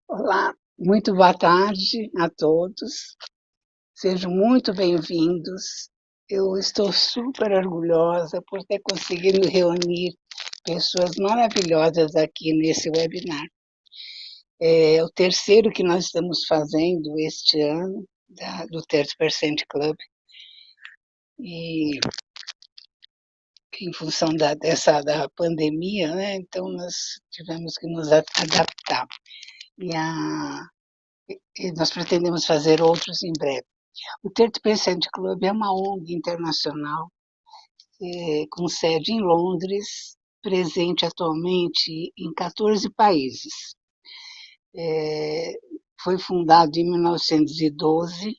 Olá, muito boa tarde a todos. Sejam muito bem-vindos. Eu estou super orgulhosa por ter conseguido reunir pessoas maravilhosas aqui nesse webinar. É o terceiro que nós estamos fazendo este ano, do 30% Club, e em função da pandemia, né? Então nós tivemos que nos adaptar. E, e nós pretendemos fazer outros em breve. O 30% Club é uma ONG internacional com sede em Londres, presente atualmente em 14 países. Foi fundado em 1912,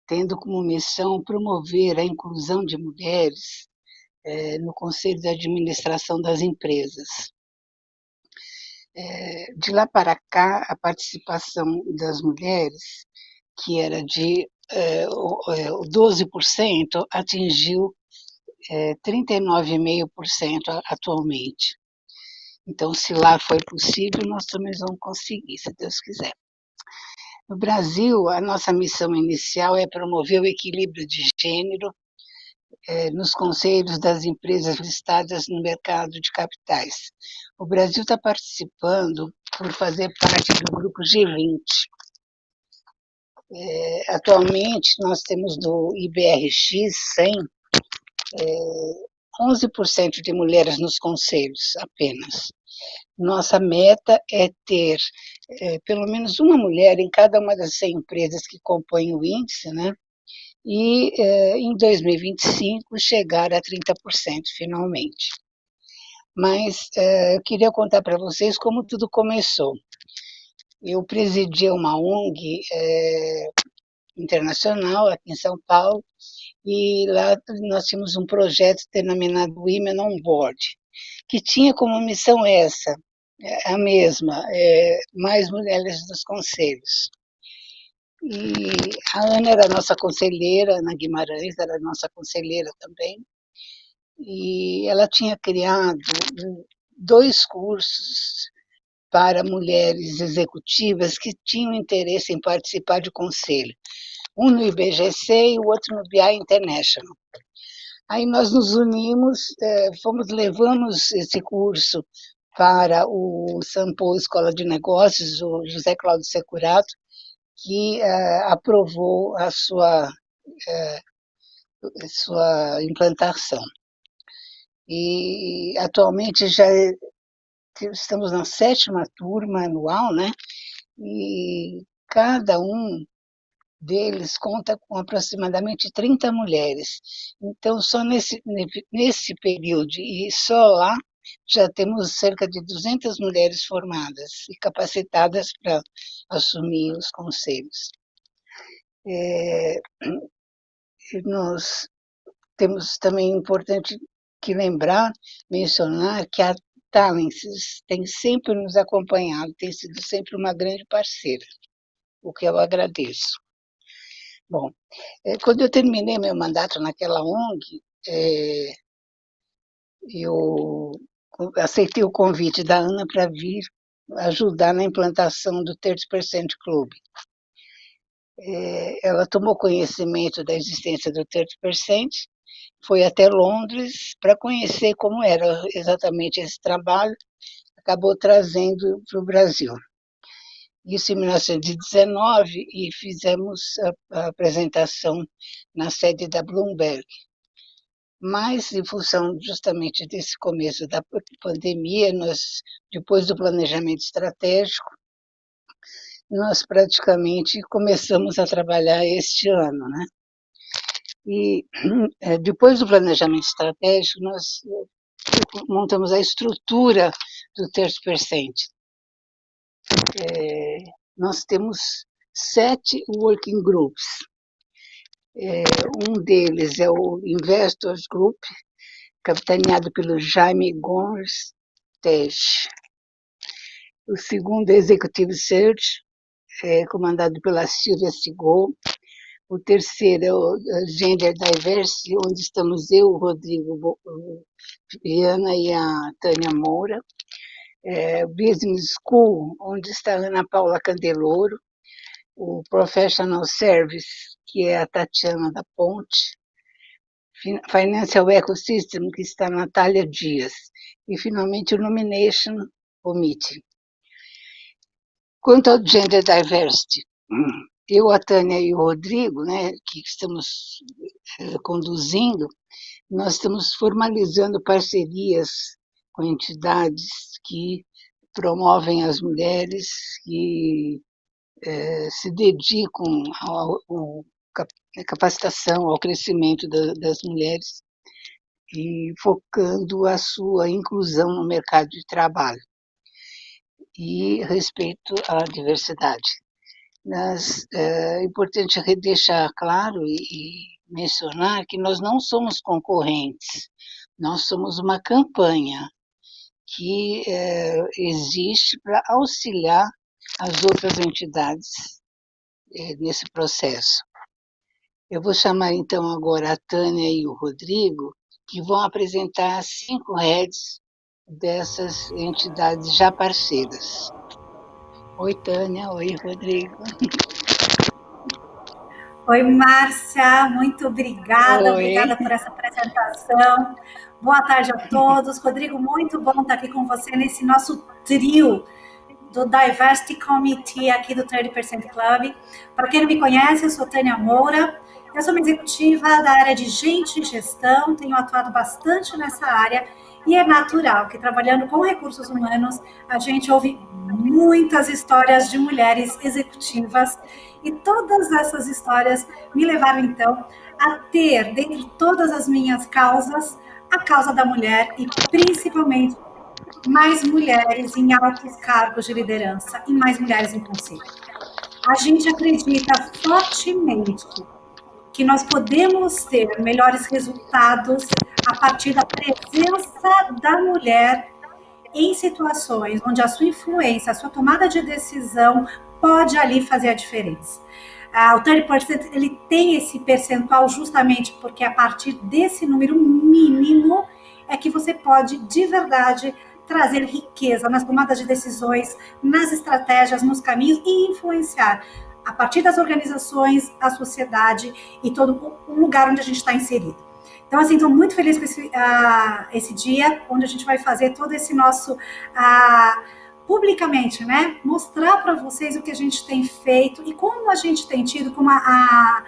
tendo como missão promover a inclusão de mulheres no Conselho de Administração das empresas. De lá para cá, a participação das mulheres, que era de 12%, atingiu 39,5% atualmente. Então, se lá foi possível, nós também vamos conseguir, se Deus quiser. No Brasil, a nossa missão inicial é promover o equilíbrio de gênero nos conselhos das empresas listadas no mercado de capitais. O Brasil está participando por fazer parte do grupo G20. Atualmente, nós temos no IBRX 100 11% de mulheres nos conselhos apenas. Nossa meta é ter pelo menos uma mulher em cada uma das 100 empresas que compõem o índice, né? E em 2025 chegar a 30% finalmente. Mas eu queria contar para vocês como tudo começou. Eu presidi uma ONG internacional aqui em São Paulo, e lá nós tínhamos um projeto denominado Women on Board, que tinha como missão essa, a mesma, mais mulheres nos conselhos. E a Ana era nossa conselheira, Ana Guimarães era nossa conselheira também, e ela tinha criado 2 cursos para mulheres executivas que tinham interesse em participar de conselho, um no IBGC e o outro no BI International. Aí nós nos unimos, levamos esse curso para o Sampo Escola de Negócios, o José Cláudio Securato, que aprovou a sua implantação. E atualmente já estamos na 7ª turma anual, né? E cada um deles conta com aproximadamente 30 mulheres. Então, só nesse período e só lá já temos cerca de 200 mulheres formadas e capacitadas para assumir os conselhos. Nós temos também importante que lembrar, mencionar que a Talents tem sempre nos acompanhado, tem sido sempre uma grande parceira, o que eu agradeço. Bom, quando eu terminei meu mandato naquela ONG, eu aceitei o convite da Ana para vir ajudar na implantação do 30% Club. Ela tomou conhecimento da existência do 30%, foi até Londres para conhecer como era exatamente esse trabalho, acabou trazendo para o Brasil. Isso em 1919, e fizemos a apresentação na sede da Bloomberg. Mas, em função justamente desse começo da pandemia, depois do planejamento estratégico, nós praticamente começamos a trabalhar este ano, né? E depois do planejamento estratégico, nós montamos a estrutura do 30%. Nós temos 7 working groups. Um deles é o Investors Group, capitaneado pelo Jaime Gomes Tesh. O segundo é Executive Search, comandado pela Silvia Sigol. O terceiro é o Gender Diversity, onde estamos eu, o Rodrigo Viana e a Tânia Moura. Business School, onde está a Ana Paula Candeloro, o Professional Service, que é a Tatiana da Ponte, Financial Ecosystem, que está a Natália Dias, e, finalmente, o Nomination Committee. Quanto ao Gender Diversity, eu, a Tânia e o Rodrigo, né, que estamos conduzindo, nós estamos formalizando parcerias com entidades que promovem as mulheres e se dedicam à capacitação, ao crescimento das mulheres e focando a sua inclusão no mercado de trabalho e respeito à diversidade. Mas é importante deixar claro e mencionar que nós não somos concorrentes, nós somos uma campanha que existe para auxiliar as outras entidades nesse processo. Eu vou chamar então agora a Tânia e o Rodrigo, que vão apresentar as 5 heads dessas entidades já parceiras. Oi, Tânia. Oi, Rodrigo. Oi, Márcia. Muito obrigada. Oi. Obrigada por essa apresentação. Boa tarde a todos. Rodrigo, muito bom estar aqui com você nesse nosso trio do Diversity Committee aqui do 30% Club. Para quem não me conhece, eu sou Tânia Moura. Eu sou uma executiva da área de gente e gestão, tenho atuado bastante nessa área e é natural que, trabalhando com recursos humanos, a gente ouve muitas histórias de mulheres executivas e todas essas histórias me levaram, então, a ter, dentre todas as minhas causas, a causa da mulher e, principalmente, mais mulheres em altos cargos de liderança e mais mulheres em conselho. A gente acredita fortemente que nós podemos ter melhores resultados a partir da presença da mulher em situações onde a sua influência, a sua tomada de decisão pode ali fazer a diferença. O 30% ele tem esse percentual justamente porque a partir desse número mínimo é que você pode de verdade trazer riqueza nas tomadas de decisões, nas estratégias, nos caminhos e influenciar a partir das organizações, a sociedade e todo o lugar onde a gente está inserido. Então, assim, estou muito feliz com esse dia, onde a gente vai fazer todo esse nosso, publicamente, né? Mostrar para vocês o que a gente tem feito e como a gente tem tido, como a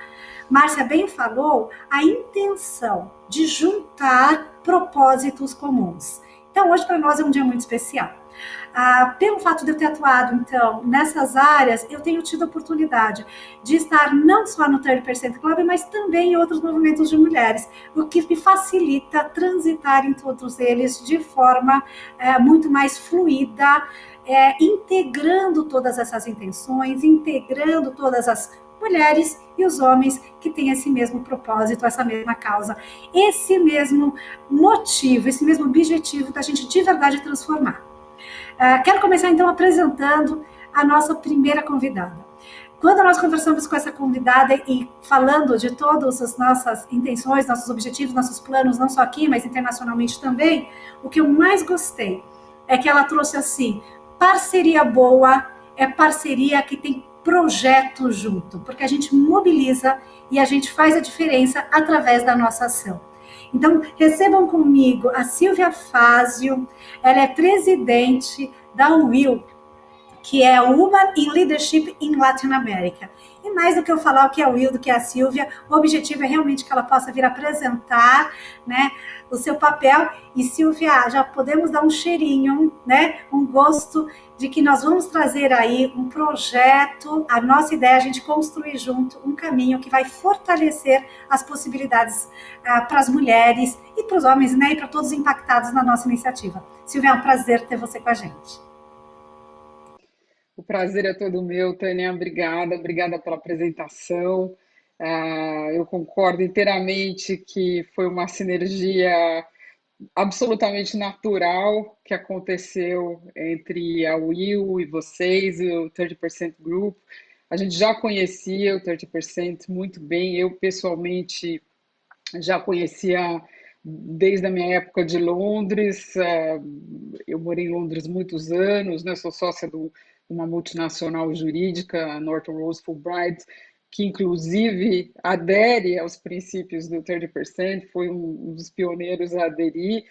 Márcia bem falou, a intenção de juntar propósitos comuns. Então, hoje para nós é um dia muito especial. Pelo fato de eu ter atuado, então, nessas áreas, eu tenho tido a oportunidade de estar não só no 30% Club, mas também em outros movimentos de mulheres, o que me facilita transitar em todos eles de forma muito mais fluida, integrando todas essas intenções, integrando todas as mulheres e os homens que têm esse mesmo propósito, essa mesma causa, esse mesmo motivo, esse mesmo objetivo da gente de verdade transformar. Quero começar, então, apresentando a nossa primeira convidada. Quando nós conversamos com essa convidada e falando de todas as nossas intenções, nossos objetivos, nossos planos, não só aqui, mas internacionalmente também, o que eu mais gostei é que ela trouxe assim, parceria boa é parceria que tem projeto junto, porque a gente mobiliza e a gente faz a diferença através da nossa ação. Então, recebam comigo a Silvia Fazio, ela é presidente da WIL, que é Women in Leadership in Latin America. E mais do que eu falar o que é a WIL, do que é a Silvia, o objetivo é realmente que ela possa vir apresentar, né, o seu papel. E Silvia, já podemos dar um cheirinho, né, um gosto de que nós vamos trazer aí um projeto, a nossa ideia é a gente construir junto um caminho que vai fortalecer as possibilidades para as mulheres e para os homens, né, e para todos impactados na nossa iniciativa. Silvia, é um prazer ter você com a gente. O prazer é todo meu, Tânia. Obrigada pela apresentação. Eu concordo inteiramente que foi uma sinergia absolutamente natural que aconteceu entre a Will e vocês, e o 30% Group. A gente já conhecia o 30% muito bem. Eu, pessoalmente, já conhecia desde a minha época de Londres. Eu morei em Londres muitos anos, né? Sou sócia de uma multinacional jurídica, a Norton Rose Fulbright, que inclusive adere aos princípios do 30%, foi um dos pioneiros a aderir.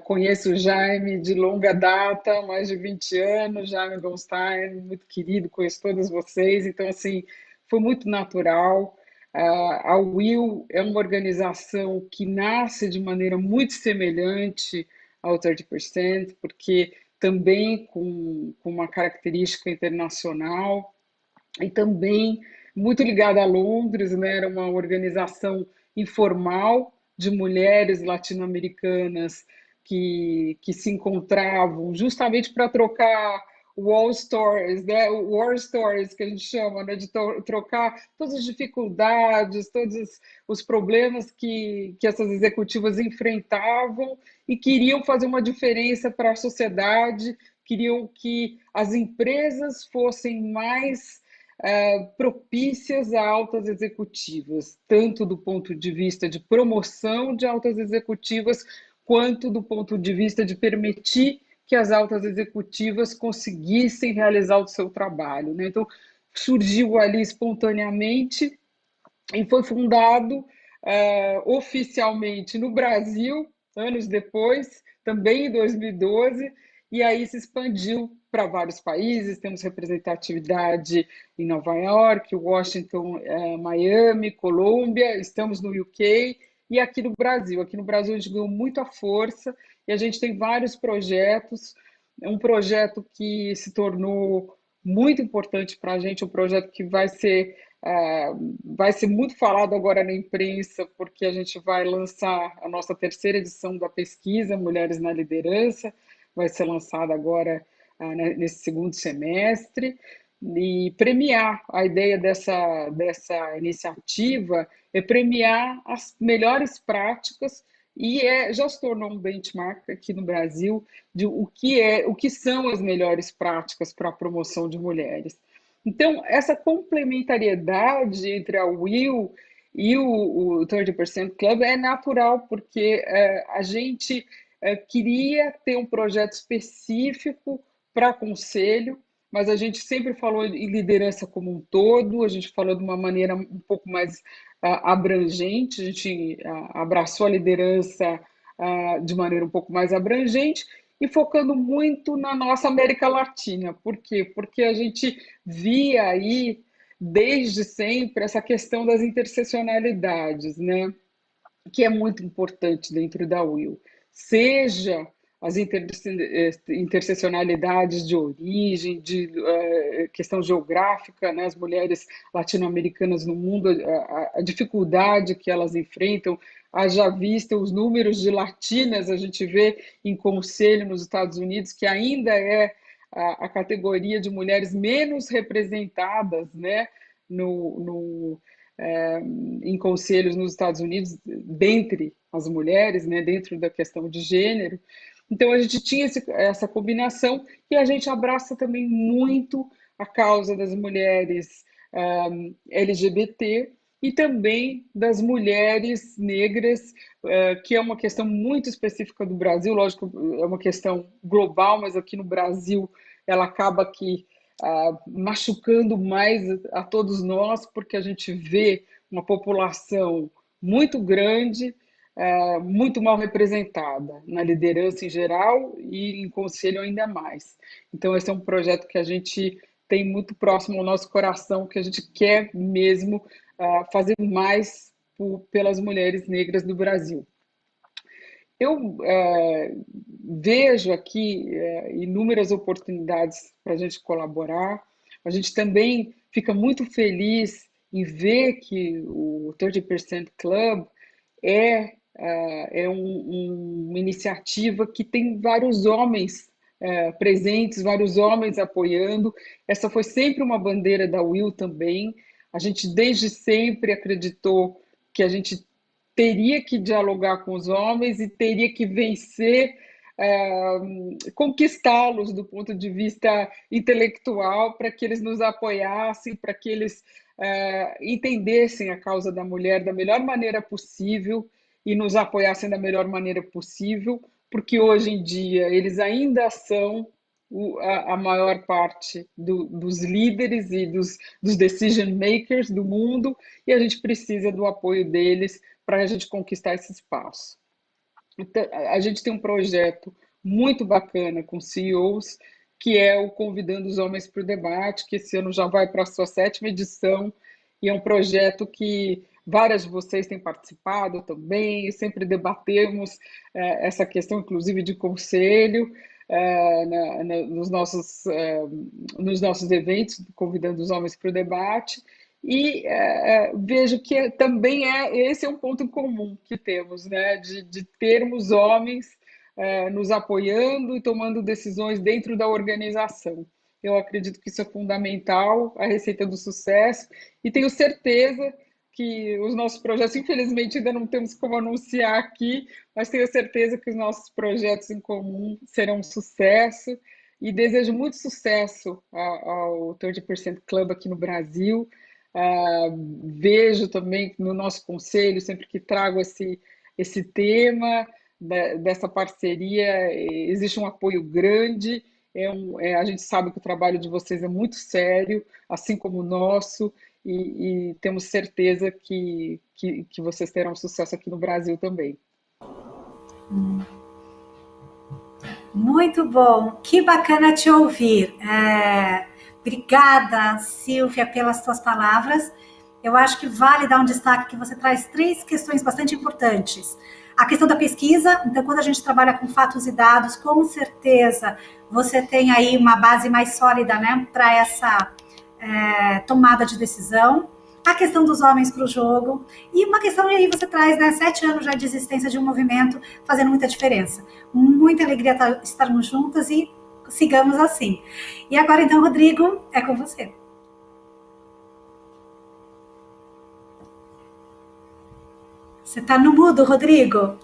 Conheço o Jaime de longa data, mais de 20 anos, Jaime Goldstein, muito querido, conheço todos vocês, então, assim, foi muito natural. A Will é uma organização que nasce de maneira muito semelhante ao 30%, porque também com uma característica internacional e também muito ligada a Londres, né? Era uma organização informal de mulheres latino-americanas que se encontravam justamente para trocar wall stories, né? War stories que a gente chama, né? De trocar todas as dificuldades, todos os problemas que essas executivas enfrentavam e queriam fazer uma diferença para a sociedade, queriam que as empresas fossem mais propícias a altas executivas, tanto do ponto de vista de promoção de altas executivas, quanto do ponto de vista de permitir que as altas executivas conseguissem realizar o seu trabalho, né? Então, surgiu ali espontaneamente e foi fundado oficialmente no Brasil, anos depois, também em 2012, e aí se expandiu para vários países. Temos representatividade em Nova York, Washington, Miami, Colômbia, estamos no UK e aqui no Brasil. Aqui no Brasil a gente ganhou muita força e a gente tem vários projetos. É um projeto que se tornou muito importante para a gente, um projeto que vai ser muito falado agora na imprensa, porque a gente vai lançar a nossa terceira edição da pesquisa Mulheres na Liderança, vai ser lançada agora nesse segundo semestre, e premiar, a ideia dessa iniciativa é premiar as melhores práticas e já se tornou um benchmark aqui no Brasil de o que são as melhores práticas para a promoção de mulheres. Então, essa complementariedade entre a Will e o 30% Club é natural, porque a gente queria ter um projeto específico para conselho, mas a gente sempre falou em liderança como um todo, a gente falou de uma maneira um pouco mais abrangente, a gente abraçou a liderança de maneira um pouco mais abrangente e focando muito na nossa América Latina. Por quê? Porque a gente via aí, desde sempre, essa questão das interseccionalidades, né? Que é muito importante dentro da Will. Seja as interseccionalidades de origem, de questão geográfica, né? As mulheres latino-americanas no mundo, a dificuldade que elas enfrentam, haja vista os números de latinas, a gente vê em conselho nos Estados Unidos, que ainda é a categoria de mulheres menos representadas, né? no, em conselhos nos Estados Unidos, dentre as mulheres, né, dentro da questão de gênero. Então, a gente tinha essa combinação e a gente abraça também muito a causa das mulheres LGBT e também das mulheres negras, que é uma questão muito específica do Brasil, lógico, é uma questão global, mas aqui no Brasil ela acaba que machucando mais a todos nós, porque a gente vê uma população muito grande, muito mal representada na liderança em geral e em conselho ainda mais. Então, esse é um projeto que a gente tem muito próximo ao nosso coração, que a gente quer mesmo fazer mais pelas mulheres negras do Brasil. Eu vejo aqui inúmeras oportunidades para a gente colaborar. A gente também fica muito feliz em ver que o 30% Club é uma iniciativa que tem vários homens presentes, vários homens apoiando. Essa foi sempre uma bandeira da Will também. A gente desde sempre acreditou que a gente teria que dialogar com os homens e teria que vencer, conquistá-los do ponto de vista intelectual para que eles nos apoiassem, para que eles entendessem a causa da mulher da melhor maneira possível e nos apoiassem da melhor maneira possível, porque hoje em dia eles ainda são a maior parte dos líderes e dos decision makers do mundo, e a gente precisa do apoio deles para a gente conquistar esse espaço. Então, a gente tem um projeto muito bacana com CEOs, que é o Convidando os Homens para o Debate, que esse ano já vai para a sua 7ª edição, e é um projeto que várias de vocês têm participado também, e sempre debatemos essa questão, inclusive, de conselho, nos nossos eventos, Convidando os Homens para o Debate, e vejo que também esse é um ponto em comum que temos, né, de termos homens nos apoiando e tomando decisões dentro da organização. Eu acredito que isso é fundamental, a receita do sucesso, e tenho certeza que os nossos projetos, infelizmente ainda não temos como anunciar aqui, mas tenho certeza que os nossos projetos em comum serão um sucesso, e desejo muito sucesso ao 30% Club aqui no Brasil. Vejo também no nosso conselho, sempre que trago esse tema dessa parceria, existe um apoio grande, a gente sabe que o trabalho de vocês é muito sério, assim como o nosso, e temos certeza que vocês terão sucesso aqui no Brasil também. Muito bom, que bacana te ouvir. Obrigada, Silvia, pelas tuas palavras. Eu acho que vale dar um destaque que você traz 3 questões bastante importantes. A questão da pesquisa, então quando a gente trabalha com fatos e dados, com certeza você tem aí uma base mais sólida, né, para essa tomada de decisão. A questão dos homens para o jogo, e uma questão aí você traz, né, 7 anos já de existência de um movimento fazendo muita diferença. Muita alegria estarmos juntas e sigamos assim. E agora então, Rodrigo, é com você. Você está no mudo, Rodrigo?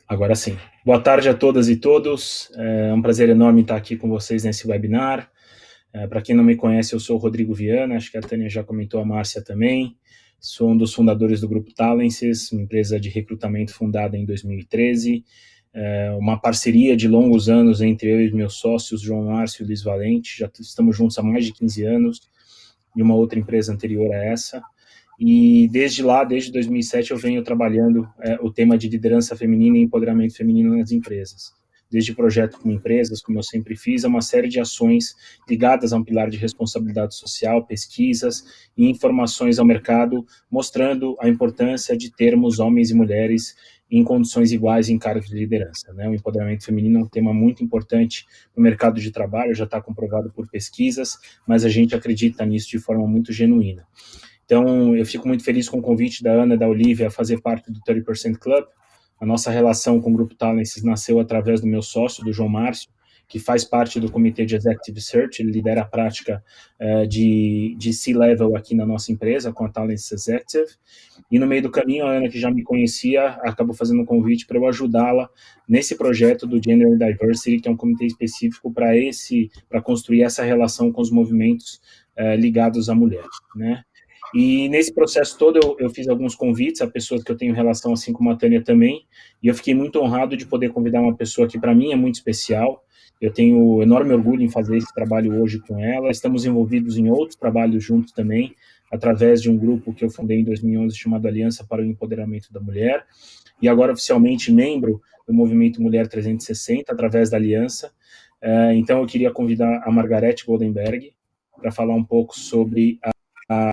Agora sim. Boa tarde a todas e todos. É um prazer enorme estar aqui com vocês nesse webinar. Para quem não me conhece, eu sou o Rodrigo Viana, acho que a Tânia já comentou, a Márcia também. Sou um dos fundadores do Grupo Talences, uma empresa de recrutamento fundada em 2013. Uma parceria de longos anos entre eu e meus sócios, João Márcio e Luiz Valente. Já estamos juntos há mais de 15 anos, e uma outra empresa anterior a essa. E desde 2007, eu venho trabalhando o tema de liderança feminina e empoderamento feminino nas empresas. Desde projeto com empresas, como eu sempre fiz, a uma série de ações ligadas a um pilar de responsabilidade social, pesquisas e informações ao mercado, mostrando a importância de termos homens e mulheres em condições iguais em cargos de liderança, né? O empoderamento feminino é um tema muito importante no mercado de trabalho, já está comprovado por pesquisas, mas a gente acredita nisso de forma muito genuína. Então, eu fico muito feliz com o convite da Ana e da Olivia a fazer parte do 30% Club. A nossa relação com o Grupo Talences nasceu através do meu sócio, do João Márcio, que faz parte do comitê de Executive Search, ele lidera a prática de C-Level aqui na nossa empresa, com a Talences Executive, e no meio do caminho, a Ana, que já me conhecia, acabou fazendo um convite para eu ajudá-la nesse projeto do Gender and Diversity, que é um comitê específico para construir essa relação com os movimentos ligados à mulher, né? E nesse processo todo eu fiz alguns convites a pessoas que eu tenho relação, assim como a Tânia também, e eu fiquei muito honrado de poder convidar uma pessoa que para mim é muito especial. Eu tenho enorme orgulho em fazer esse trabalho hoje com ela. Estamos envolvidos em outros trabalhos juntos também, através de um grupo que eu fundei em 2011 chamado Aliança para o Empoderamento da Mulher, e agora oficialmente membro do Movimento Mulher 360, através da Aliança. Então eu queria convidar a Margarete Goldenberg para falar um pouco sobre a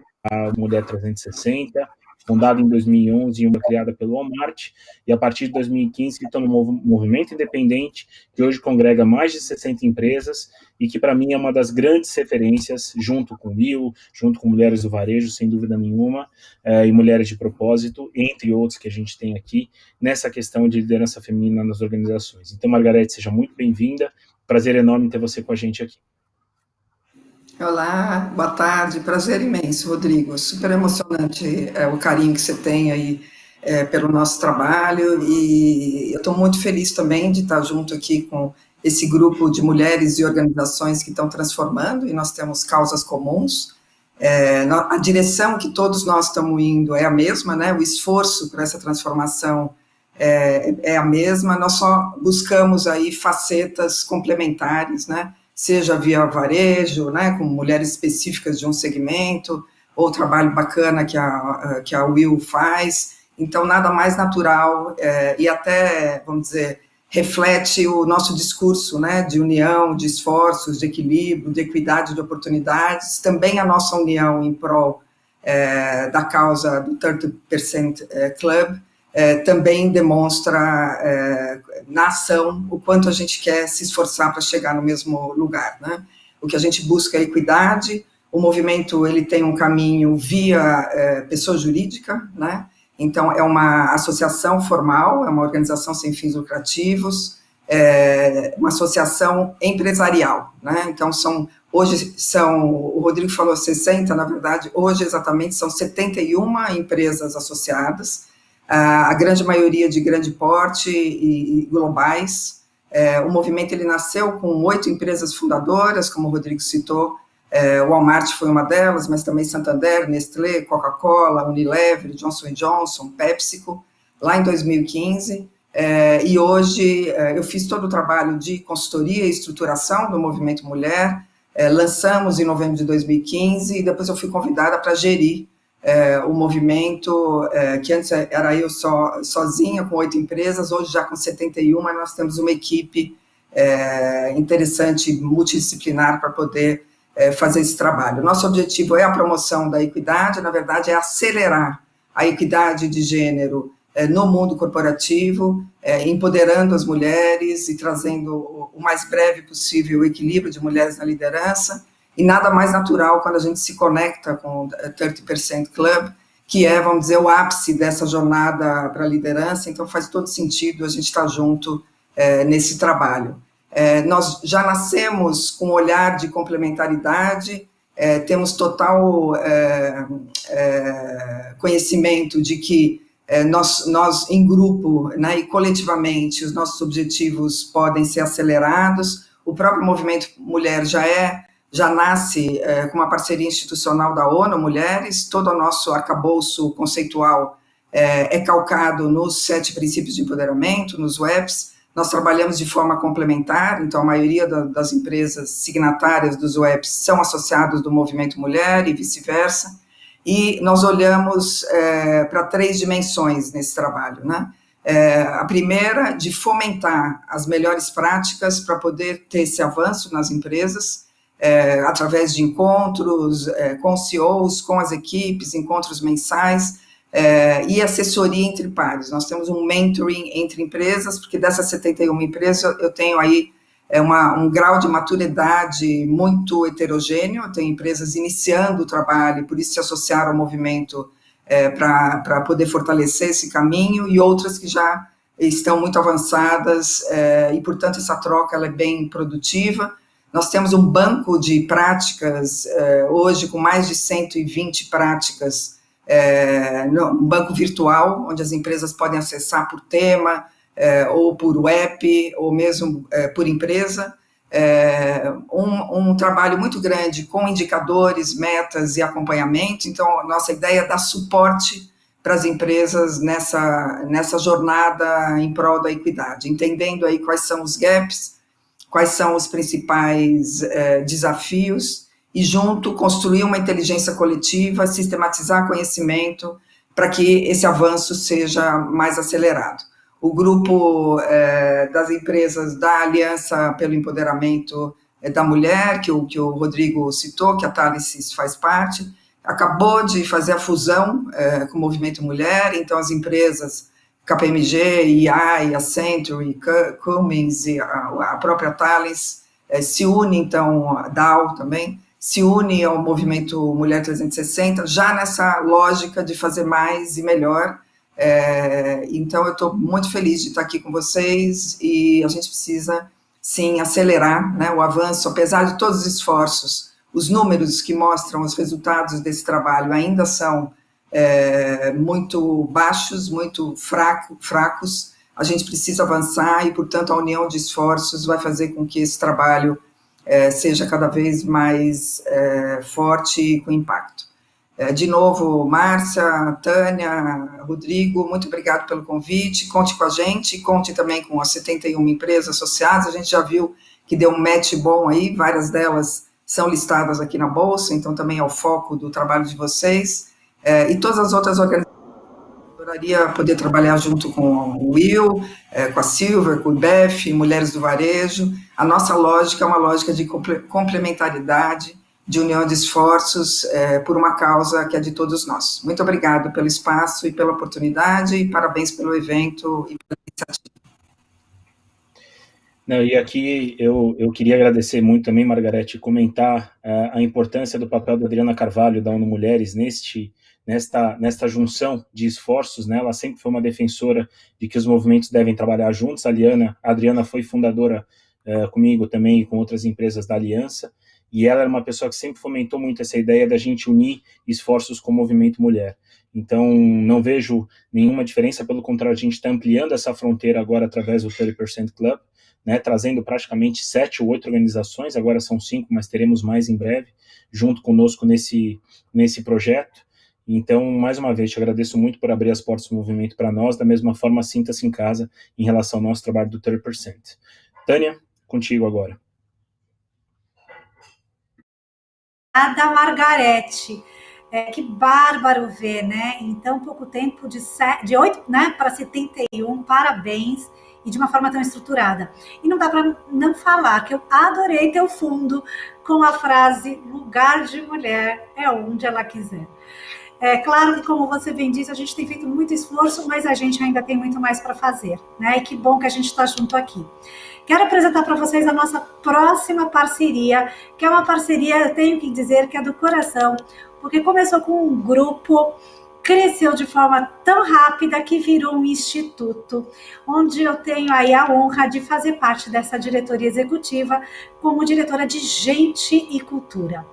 Mulher 360, fundada em 2011 e uma criada pelo Walmart, e a partir de 2015 que estou no movimento independente, que hoje congrega mais de 60 empresas, e que para mim é uma das grandes referências, junto com o Will, junto com Mulheres do Varejo, sem dúvida nenhuma, e Mulheres de Propósito, entre outros que a gente tem aqui, nessa questão de liderança feminina nas organizações. Então, Margarete, seja muito bem-vinda, prazer enorme ter você com a gente aqui. Olá, boa tarde, prazer imenso, Rodrigo, super emocionante o carinho que você tem aí pelo nosso trabalho, e eu estou muito feliz também de estar junto aqui com esse grupo de mulheres e organizações que estão transformando, e nós temos causas comuns, A direção que todos nós estamos indo é a mesma, né? O esforço para essa transformação é a mesma, nós só buscamos aí facetas complementares, né? Seja via varejo, né, com mulheres específicas de um segmento, ou trabalho bacana que a Will faz. Então, nada mais natural e até, vamos dizer, reflete o nosso discurso, né, de união, de esforços, de equilíbrio, de equidade de oportunidades, também a nossa união em prol da causa do 30% Club, também demonstra na ação o quanto a gente quer se esforçar para chegar no mesmo lugar, né? O que a gente busca é equidade, o movimento ele tem um caminho via pessoa jurídica, né? Então, é uma associação formal, é uma organização sem fins lucrativos, uma associação empresarial, né? Então, hoje o Rodrigo falou 60, na verdade, hoje exatamente são 71 empresas associadas, a grande maioria de grande porte e globais. O movimento ele nasceu com 8 empresas fundadoras, como o Rodrigo citou, o Walmart foi uma delas, mas também Santander, Nestlé, Coca-Cola, Unilever, Johnson & Johnson, PepsiCo, lá em 2015, e hoje eu fiz todo o trabalho de consultoria e estruturação do Movimento Mulher, lançamos em novembro de 2015, e depois eu fui convidada para gerir o movimento, que antes era eu sozinha, com 8 empresas, hoje já com 71, nós temos uma equipe interessante, multidisciplinar, para poder fazer esse trabalho. Nosso objetivo é a promoção da equidade, na verdade, é acelerar a equidade de gênero no mundo corporativo, empoderando as mulheres e trazendo o mais breve possível o equilíbrio de mulheres na liderança, e nada mais natural quando a gente se conecta com o 30% Club, que é, vamos dizer, o ápice dessa jornada para a liderança, então faz todo sentido a gente estar junto nesse trabalho. Nós já nascemos com um olhar de complementaridade, temos total conhecimento de que nós em grupo, né, e coletivamente, os nossos objetivos podem ser acelerados. O próprio Movimento Mulher já nasce com uma parceria institucional da ONU Mulheres, todo o nosso arcabouço conceitual é calcado nos 7 princípios de empoderamento, nos WEPs. Nós trabalhamos de forma complementar, então a maioria das empresas signatárias dos WEPs são associados do Movimento Mulher e vice-versa, e nós olhamos para 3 dimensões nesse trabalho, né? A primeira, de fomentar as melhores práticas para poder ter esse avanço nas empresas, através de encontros com CEOs, com as equipes, encontros mensais, e assessoria entre pares. Nós temos um mentoring entre empresas, porque dessas 71 empresas eu tenho aí um grau de maturidade muito heterogêneo, eu tenho empresas iniciando o trabalho, por isso se associaram ao movimento para poder fortalecer esse caminho, e outras que já estão muito avançadas, e portanto essa troca ela é bem produtiva. Nós temos um banco de práticas, hoje com mais de 120 práticas, um banco virtual, onde as empresas podem acessar por tema, ou por app, ou mesmo por empresa, um trabalho muito grande com indicadores, metas e acompanhamento. Então, nossa ideia é dar suporte para as empresas nessa jornada em prol da equidade, entendendo aí quais são os gaps, quais são os principais desafios, e junto construir uma inteligência coletiva, sistematizar conhecimento para que esse avanço seja mais acelerado. O grupo das empresas da Aliança pelo Empoderamento da Mulher, que o Rodrigo citou, que a Thales faz parte, acabou de fazer a fusão com o Movimento Mulher, então as empresas KPMG, EY, Accenture, Cummins e a própria Thales se unem, então, a Dow também, se une ao Movimento Mulher 360, já nessa lógica de fazer mais e melhor. Então, eu estou muito feliz de estar aqui com vocês, e a gente precisa, sim, acelerar, né, o avanço, apesar de todos os esforços. Os números que mostram os resultados desse trabalho ainda são muito baixos, muito fracos. A gente precisa avançar, e, portanto, a união de esforços vai fazer com que esse trabalho seja cada vez mais forte e com impacto. De novo, Márcia, Tânia, Rodrigo, muito obrigado pelo convite, conte com a gente, conte também com as 71 empresas associadas, a gente já viu que deu um match bom aí, várias delas são listadas aqui na Bolsa, então também é o foco do trabalho de vocês, e todas as outras organizações. Adoraria poder trabalhar junto com o Will, com a Silver, com o IBEF, Mulheres do Varejo. A nossa lógica é uma lógica de complementaridade, de união de esforços por uma causa que é de todos nós. Muito obrigado pelo espaço e pela oportunidade, e parabéns pelo evento e pela iniciativa. Não, e aqui eu queria agradecer muito também, Margarete, comentar a importância do papel da Adriana Carvalho, da ONU Mulheres, nesta junção de esforços, né? Ela sempre foi uma defensora de que os movimentos devem trabalhar juntos. A Adriana foi fundadora comigo também e com outras empresas da Aliança, e ela era uma pessoa que sempre fomentou muito essa ideia da gente unir esforços com o movimento mulher. Então, não vejo nenhuma diferença, pelo contrário, a gente está ampliando essa fronteira agora através do 30% Club, né, trazendo praticamente 7 ou 8 organizações, agora são 5, mas teremos mais em breve, junto conosco nesse projeto. Então, mais uma vez, te agradeço muito por abrir as portas do movimento para nós, da mesma forma, sinta-se em casa em relação ao nosso trabalho do 30%. Tânia, contigo agora. Da Margarete. Que bárbaro ver, né? Em tão pouco tempo, de 8, né, para 71, parabéns, e de uma forma tão estruturada. E não dá para não falar que eu adorei teu fundo com a frase lugar de mulher é onde ela quiser. É claro que, como você bem disse, a gente tem feito muito esforço, mas a gente ainda tem muito mais para fazer, né? E que bom que a gente está junto aqui. Quero apresentar para vocês a nossa próxima parceria, que é uma parceria, eu tenho que dizer, que é do coração, porque começou com um grupo, cresceu de forma tão rápida que virou um instituto, onde eu tenho aí a honra de fazer parte dessa diretoria executiva como diretora de Gente e Cultura.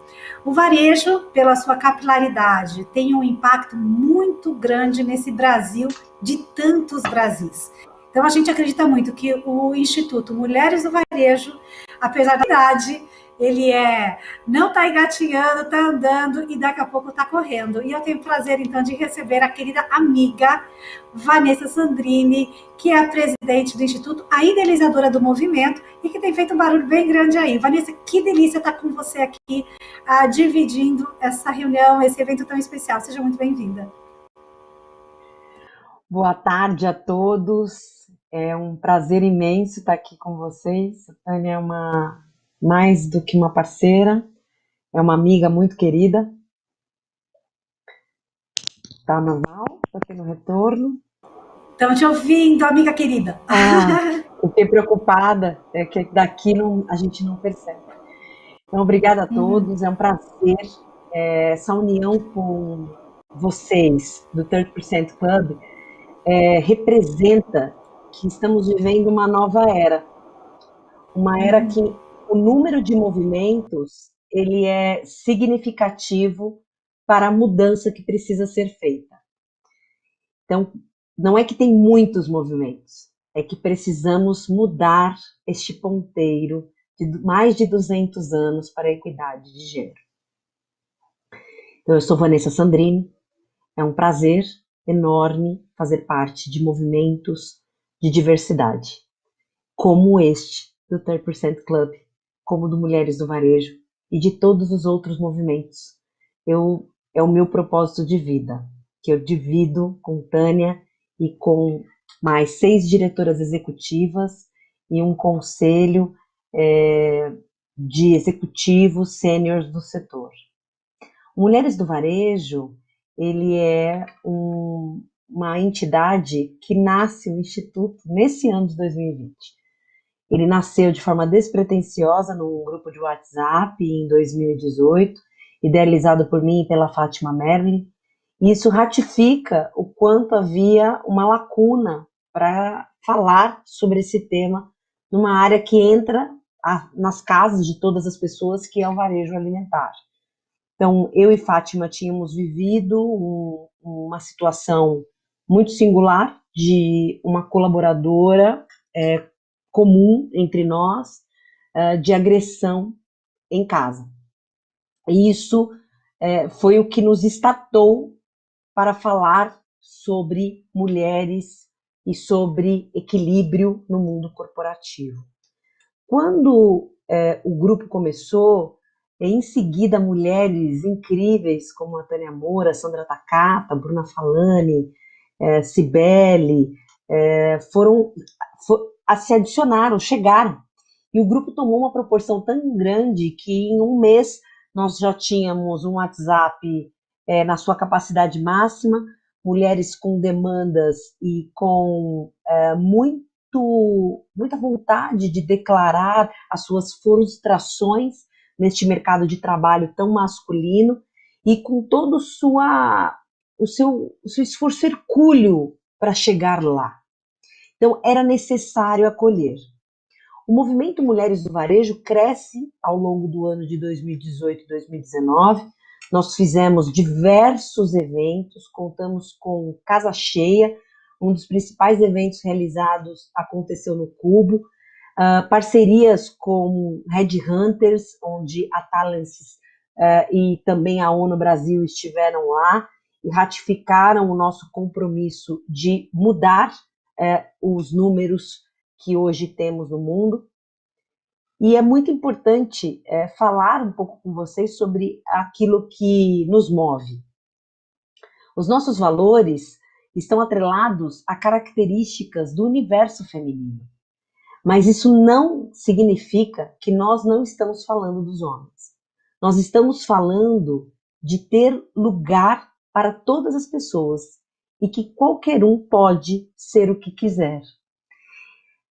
O varejo, pela sua capilaridade, tem um impacto muito grande nesse Brasil de tantos Brasis. Então, a gente acredita muito que o Instituto Mulheres do Varejo, apesar da idade, ele não está engatinhando, está andando e daqui a pouco está correndo. E eu tenho o prazer, então, de receber a querida amiga Vanessa Sandrini, que é a presidente do Instituto, a idealizadora do movimento e que tem feito um barulho bem grande aí. Vanessa, que delícia estar com você aqui, dividindo essa reunião, esse evento tão especial. Seja muito bem-vinda. Boa tarde a todos. É um prazer imenso estar aqui com vocês. A Tânia é mais do que uma parceira, é uma amiga muito querida. Tá normal? Tá tendo retorno? Estamos te ouvindo, amiga querida. Fiquei preocupada, que daqui a gente não percebe. Então, obrigada a todos, é um prazer. Essa união com vocês do 30% Club representa que estamos vivendo uma nova era. Uma era que o número de movimentos ele é significativo para a mudança que precisa ser feita. Então, não é que tem muitos movimentos, é que precisamos mudar este ponteiro de mais de 200 anos para a equidade de gênero. Então, eu sou Vanessa Sandrini, é um prazer enorme fazer parte de movimentos de diversidade, como este do 30% Club, como do Mulheres do Varejo e de todos os outros movimentos. É o meu propósito de vida, que eu divido com Tânia e com mais 6 diretoras executivas e um conselho de executivos sêniores do setor. Mulheres do Varejo, ele é uma entidade que nasce o Instituto nesse ano de 2020. Ele nasceu de forma despretensiosa num grupo de WhatsApp em 2018, idealizado por mim e pela Fátima Merlin. E isso ratifica o quanto havia uma lacuna para falar sobre esse tema numa área que entra nas casas de todas as pessoas, que é o varejo alimentar. Então, eu e Fátima tínhamos vivido uma situação muito singular de uma colaboradora comum entre nós, de agressão em casa. E isso foi o que nos startou para falar sobre mulheres e sobre equilíbrio no mundo corporativo. Quando o grupo começou, em seguida mulheres incríveis como a Tânia Moura, Sandra Takata, Bruna Falani, Cibele, se adicionaram, chegaram. E o grupo tomou uma proporção tão grande que em um mês nós já tínhamos um WhatsApp na sua capacidade máxima, mulheres com demandas e com muita vontade de declarar as suas frustrações neste mercado de trabalho tão masculino e com todo o seu esforço hercúleo para chegar lá. Então, era necessário acolher. O movimento Mulheres do Varejo cresce ao longo do ano de 2018 e 2019. Nós fizemos diversos eventos, contamos com casa cheia. Um dos principais eventos realizados aconteceu no Cubo. Parcerias com Headhunters, onde a Talences e também a ONU Brasil estiveram lá e ratificaram o nosso compromisso de mudar os números que hoje temos no mundo. E é muito importante falar um pouco com vocês sobre aquilo que nos move. Os nossos valores estão atrelados a características do universo feminino. Mas isso não significa que nós não estamos falando dos homens. Nós estamos falando de ter lugar para todas as pessoas e que qualquer um pode ser o que quiser.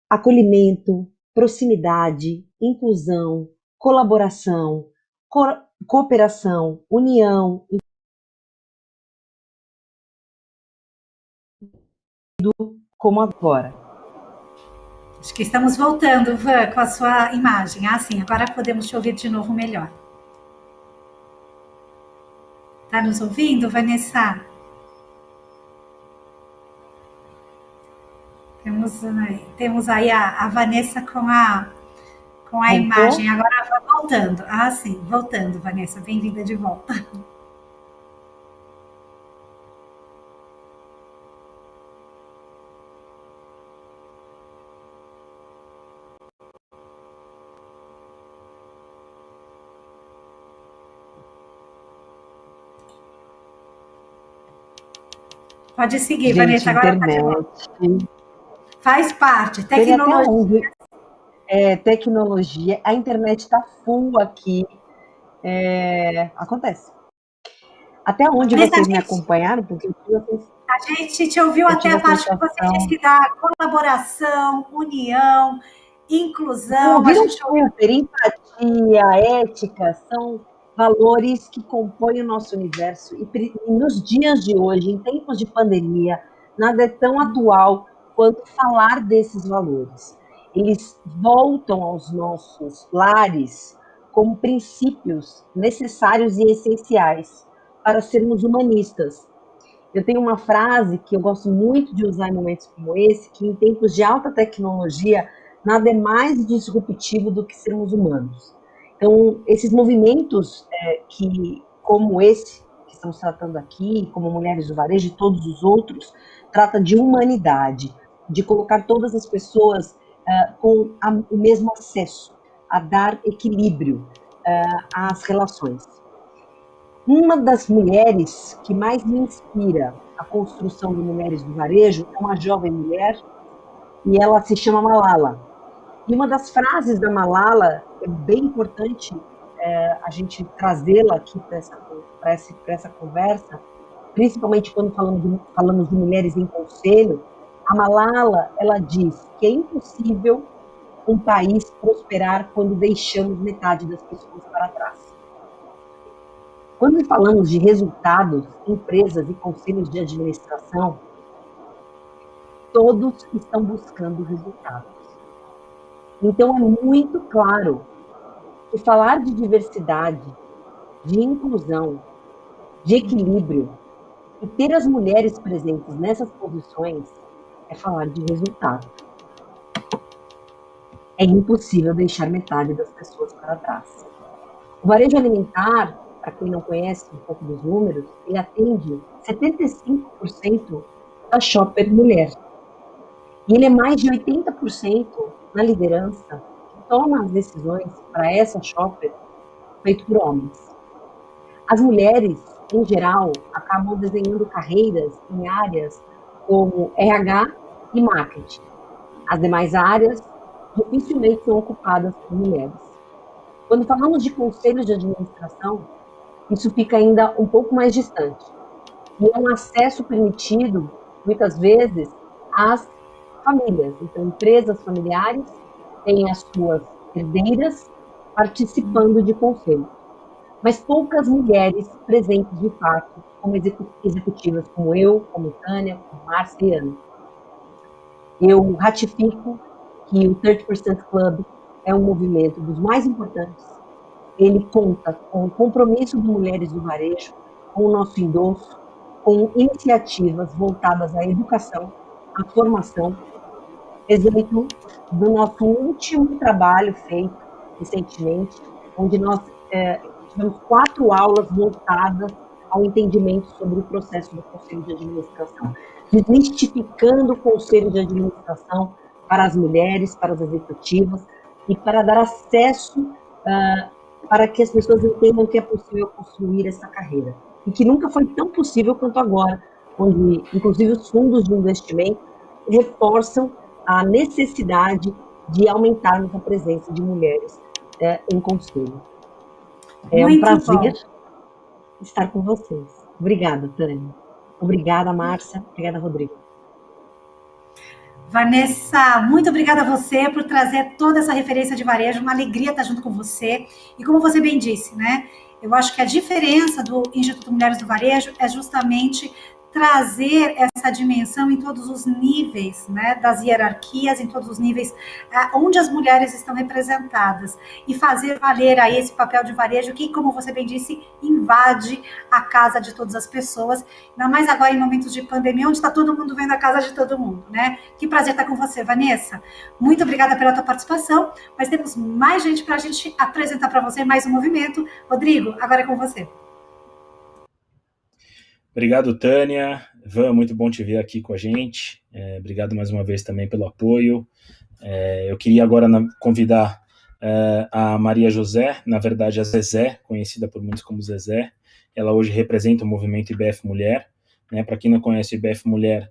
Acolhimento, proximidade, inclusão, colaboração, cooperação, união, como agora. Acho que estamos voltando, Van, com a sua imagem. Sim, agora podemos te ouvir de novo melhor. Está nos ouvindo, Vanessa? Temos aí a Vanessa com a imagem. Agora voltando. Sim, voltando, Vanessa. Bem-vinda de volta. Pode seguir, gente, Vanessa. Agora internet. Faz parte. Tecnologia. Tecnologia. A internet está full aqui. Acontece. Até onde vocês me acompanharam? Porque a gente te ouviu até a parte que você disse da colaboração, união, inclusão. Ouviram super, empatia, ética, são valores que compõem o nosso universo. E nos dias de hoje, em tempos de pandemia, nada é tão atual quanto falar desses valores. Eles voltam aos nossos lares como princípios necessários e essenciais para sermos humanistas. Eu tenho uma frase que eu gosto muito de usar em momentos como esse, que em tempos de alta tecnologia, nada é mais disruptivo do que sermos humanos. Então, esses movimentos como esse que estamos tratando aqui, como Mulheres do Varejo e todos os outros, trata de humanidade, de colocar todas as pessoas com o mesmo acesso, a dar equilíbrio às relações. Uma das mulheres que mais me inspira a construção de Mulheres do Varejo é uma jovem mulher, e ela se chama Malala. E uma das frases da Malala, é bem importante a gente trazê-la aqui para essa conversa, principalmente quando falamos de mulheres em conselho. A Malala, ela diz que é impossível um país prosperar quando deixamos metade das pessoas para trás. Quando falamos de resultados, empresas e conselhos de administração, todos estão buscando resultados. Então, é muito claro que falar de diversidade, de inclusão, de equilíbrio e ter as mulheres presentes nessas posições é falar de resultado. é impossível deixar metade das pessoas para trás. O varejo alimentar, para quem não conhece um pouco dos números, ele atende 75% da shopper mulher. E ele é mais de 80% na liderança, que toma as decisões para essa shopper feito por homens. As mulheres, em geral, acabam desenhando carreiras em áreas como RH e marketing. As demais áreas dificilmente são ocupadas por mulheres. Quando falamos de conselhos de administração, isso fica ainda um pouco mais distante. E é um acesso permitido, muitas vezes, às famílias. Então, empresas familiares têm as suas herdeiras participando de conselhos. Mas poucas mulheres presentes de fato, como executivas como eu, como Tânia, como Márcia e Ana. Eu ratifico que o 30% Club é um movimento dos mais importantes. Ele conta com o compromisso de mulheres do varejo, com o nosso endosso, com iniciativas voltadas à educação, à formação. Exemplo do nosso último trabalho feito recentemente, onde nós tivemos 4 aulas voltadas ao entendimento sobre o processo do Conselho de Administração, desmistificando o Conselho de Administração para as mulheres, para as executivas, e para dar acesso para que as pessoas entendam que é possível construir essa carreira. E que nunca foi tão possível quanto agora, onde, inclusive, os fundos de investimento reforçam a necessidade de aumentarmos a presença de mulheres em conselho. É um prazer estar com vocês. Obrigada, Tânia. Obrigada, Márcia. Obrigada, Rodrigo. Vanessa, muito obrigada a você por trazer toda essa referência de varejo, uma alegria estar junto com você. E como você bem disse, né? Eu acho que a diferença do Instituto Mulheres do Varejo é justamente trazer essa dimensão em todos os níveis, né, das hierarquias, em todos os níveis onde as mulheres estão representadas, e fazer valer aí esse papel de varejo que, como você bem disse, invade a casa de todas as pessoas, ainda mais agora em momentos de pandemia, onde está todo mundo vendo a casa de todo mundo, né? Que prazer estar com você, Vanessa. Muito obrigada pela tua participação, mas temos mais gente para a gente apresentar para você, mais um movimento. Rodrigo, agora é com você. Obrigado, Tânia. Van, muito bom te ver aqui com a gente. Obrigado mais uma vez também pelo apoio. Eu queria agora convidar a Maria José, na verdade a Zezé, conhecida por muitos como Zezé. Ela hoje representa o movimento IBF Mulher. Né? Para quem não conhece o IBF Mulher,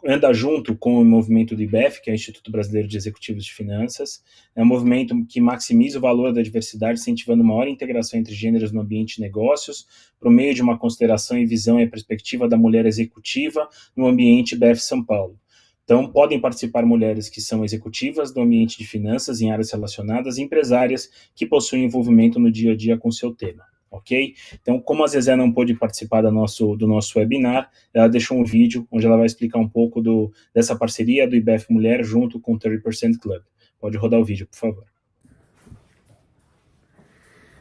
anda junto com o movimento do IBF, que é o Instituto Brasileiro de Executivos de Finanças. É um movimento que maximiza o valor da diversidade, incentivando maior integração entre gêneros no ambiente de negócios, por meio de uma consideração e visão e perspectiva da mulher executiva no ambiente IBF São Paulo. Então, podem participar mulheres que são executivas do ambiente de finanças em áreas relacionadas e empresárias que possuem envolvimento no dia a dia com seu tema. Ok? Então, como a Zezé não pôde participar do nosso webinar, ela deixou um vídeo onde ela vai explicar um pouco dessa parceria do IBF Mulher junto com o 30% Club. Pode rodar o vídeo, por favor.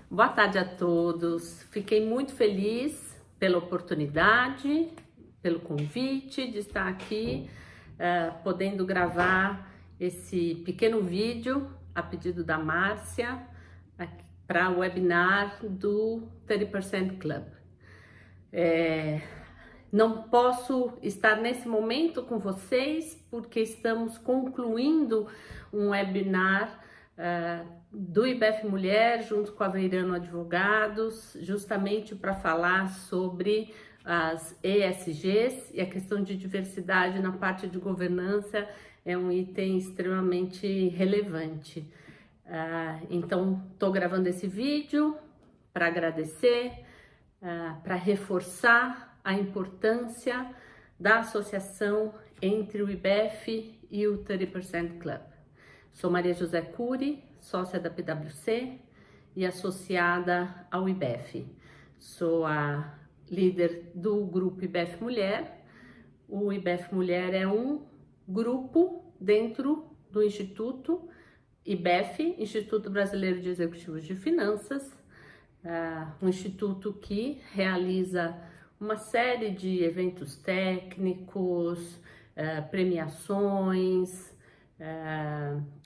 Boa tarde a todos. Fiquei muito feliz pela oportunidade, pelo convite de estar aqui, podendo gravar esse pequeno vídeo a pedido da Márcia, para o webinar do 30% Club. Não posso estar nesse momento com vocês, porque estamos concluindo um webinar do IBF Mulher, junto com a Veirano Advogados, justamente para falar sobre as ESGs, e a questão de diversidade na parte de governança é um item extremamente relevante. Então, estou gravando esse vídeo para agradecer, para reforçar a importância da associação entre o IBF e o 30% Club. Sou Maria José Cury, sócia da PwC e associada ao IBF. Sou a líder do grupo IBF Mulher. O IBF Mulher é um grupo dentro do Instituto IBF, Instituto Brasileiro de Executivos de Finanças, um instituto que realiza uma série de eventos técnicos, premiações,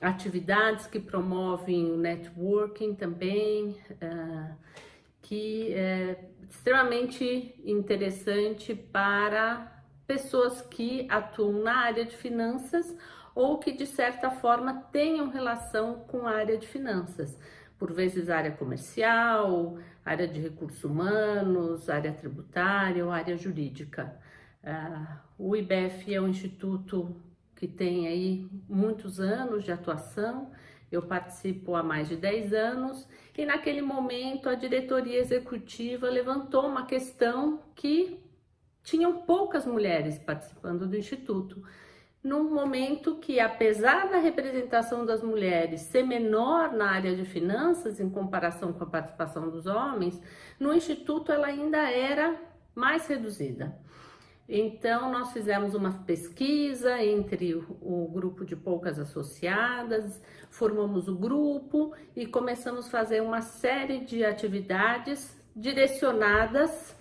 atividades que promovem o networking também, que é extremamente interessante para pessoas que atuam na área de finanças ou que, de certa forma, tenham relação com a área de finanças. Por vezes, área comercial, área de recursos humanos, área tributária ou área jurídica. O IBEF é um instituto que tem aí muitos anos de atuação. Eu participo há mais de 10 anos e naquele momento a diretoria executiva levantou uma questão que tinham poucas mulheres participando do Instituto. Num momento que, apesar da representação das mulheres ser menor na área de finanças em comparação com a participação dos homens, no Instituto ela ainda era mais reduzida. Então, nós fizemos uma pesquisa entre o grupo de poucas associadas, formamos o grupo e começamos a fazer uma série de atividades direcionadas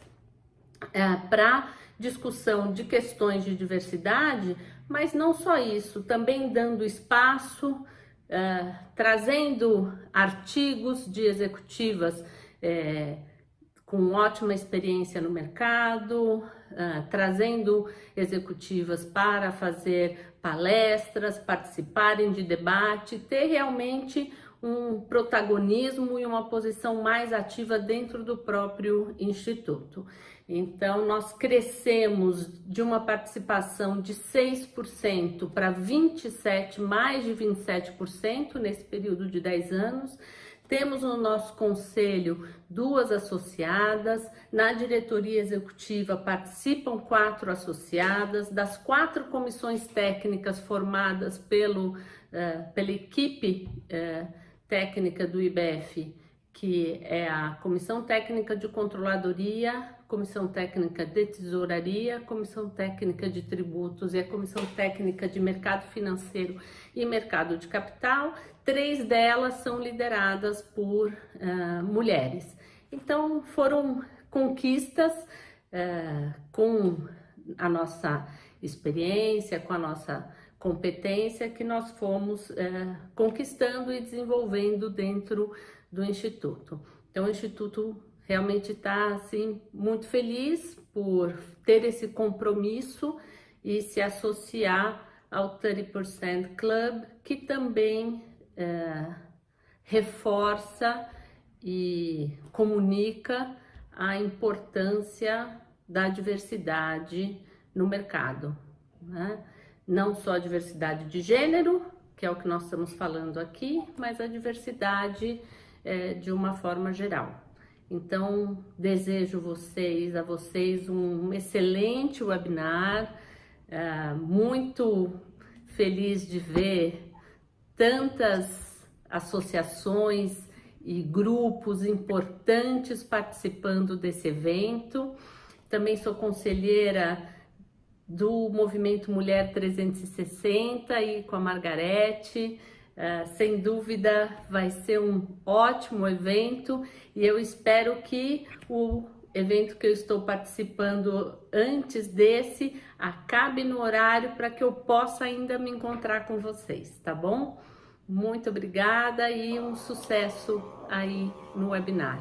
para discussão de questões de diversidade, mas não só isso, também dando espaço, trazendo artigos de executivas com ótima experiência no mercado, trazendo executivas para fazer palestras, participarem de debate, ter realmente um protagonismo e uma posição mais ativa dentro do próprio Instituto. Então, nós crescemos de uma participação de 6% para 27%, mais de 27% nesse período de 10 anos. Temos no nosso conselho 2 associadas, na diretoria executiva participam 4 associadas, das 4 comissões técnicas formadas pela equipe técnica do IBEF, que é a Comissão Técnica de Controladoria, Comissão Técnica de Tesouraria, Comissão Técnica de Tributos e a Comissão Técnica de Mercado Financeiro e Mercado de Capital. 3 delas são lideradas por mulheres. Então, foram conquistas com a nossa experiência, com a nossa competência, que nós fomos conquistando e desenvolvendo dentro do Instituto. Então, o Instituto realmente está assim, muito feliz por ter esse compromisso e se associar ao 30% Club, que também reforça e comunica a importância da diversidade no mercado, né? Não só a diversidade de gênero, que é o que nós estamos falando aqui, mas a diversidade de uma forma geral. Então, desejo a vocês um excelente webinar, muito feliz de ver tantas associações e grupos importantes participando desse evento. Também sou conselheira do Movimento Mulher 360 e com a Margarete. Sem dúvida vai ser um ótimo evento e eu espero que o evento que eu estou participando antes desse acabe no horário para que eu possa ainda me encontrar com vocês, tá bom? Muito obrigada e um sucesso aí no webinar.